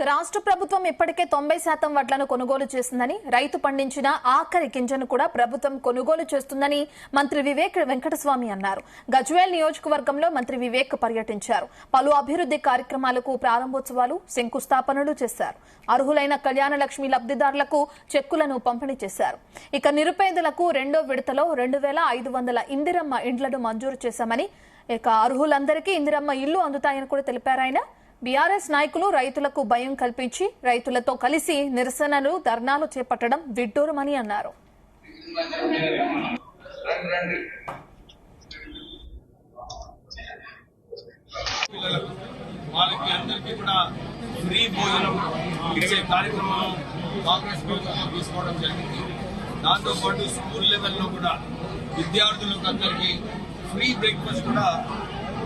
రాష్ట్ర ప్రభుత్వం ఇప్పటికే 90% వడ్లను కొనుగోలు చేసిందని, రైతు పండించిన ఆఖరి గింజను కూడా ప్రభుత్వం కొనుగోలు చేస్తుందని మంత్రి వివేక్ వెంకటస్వామి అన్నారు. గజ్వేల్ నియోజకవర్గంలో మంత్రి వివేక్ పర్యటించారు. పలు అభివృద్ది కార్యక్రమాలకు ప్రారంభోత్సవాలు, శంకుస్థాపనలు చేశారు. అర్హులైన కళ్యాణ లక్ష్మి లబ్దిదారులకు చెక్కులను పంపిణీ చేశారు. ఇక నిరుపేదలకు రెండో విడతలో 2500 ఇందిరమ్మ ఇండ్లను మంజూరు చేశామని, ఇక అర్హులందరికీ ఇందిరమ్మ ఇల్లు అందుతాయని కూడా తెలిపారు. ఆయన బీఆర్ఎస్ నాయకులు రైతులకు భయం కల్పించి రైతులతో కలిసి నిరసనలు, ధర్నాలు చేపట్టడం విడ్డూరమని అన్నారు. వాళ్ళకి అందరికీ కూడా ఫ్రీ భోజనం ఇచ్చే కార్యక్రమం కాంగ్రెస్ ప్రభుత్వం తీసుకోవడం జరిగింది. దాంతోపాటు స్కూల్ లెవెల్లో కూడా విద్యార్థులకు అందరికీ ఫ్రీ బ్రేక్ఫాస్ట్ కూడా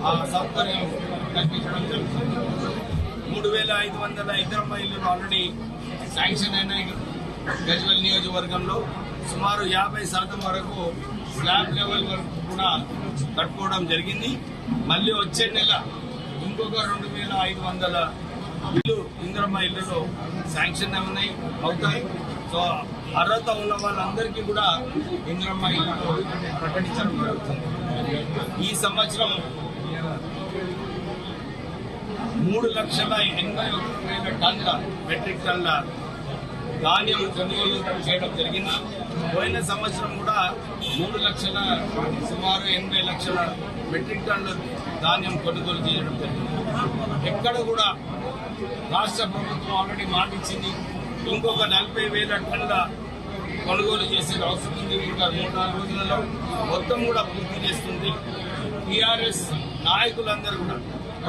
ఆ సౌకర్యం కల్పించడం జరుగుతుంది. 3500 ఇందిరమ్మ ఇల్లు ఆల్రెడీ శాంక్షన్ అయినాయి. గజ్వేల్ నియోజకవర్గంలో సుమారు 50% వరకు స్లాబ్ లెవెల్ వరకు కూడా కట్టుకోవడం జరిగింది. మళ్ళీ వచ్చే నెల ఇంకొక 2500 ఇల్లు ఇందిరమ్మ ఇళ్లలో శాంక్షన్ అవుతాయి. సో అర్హత ఉన్న వాళ్ళందరికీ కూడా ఇందిరమ్మ ఇళ్లలో ప్రకటించడం జరుగుతుంది. ఈ సంవత్సరం 3,81,000 టన్నుల మెట్రిక్ టన్నుల ధాన్యం కొనుగోలు చేయడం జరిగింది. పోయిన సంవత్సరం కూడా 3 లక్షల సుమారు 80 లక్షల మెట్రిక్ టన్నుల ధాన్యం కొనుగోలు చేయడం జరిగింది. ఎక్కడ కూడా రాష్ట్ర ప్రభుత్వం ఆల్రెడీ మాటిచ్చింది. ఇంకొక 40,000 టన్నుల కొనుగోలు చేసే అవసరం ఉంది. ఇంకా 3-4 రోజులలో మొత్తం కూడా పూర్తి చేస్తుంది. టీఆర్ఎస్ నాయకులందరూ కూడా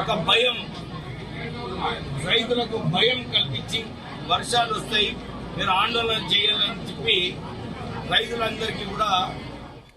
ఒక భయం, రైతులకు భయం కల్పించి వర్షాలు వస్తాయి మీరు ఆందోళన చేయాలని చెప్పి రైతులందరికీ కూడా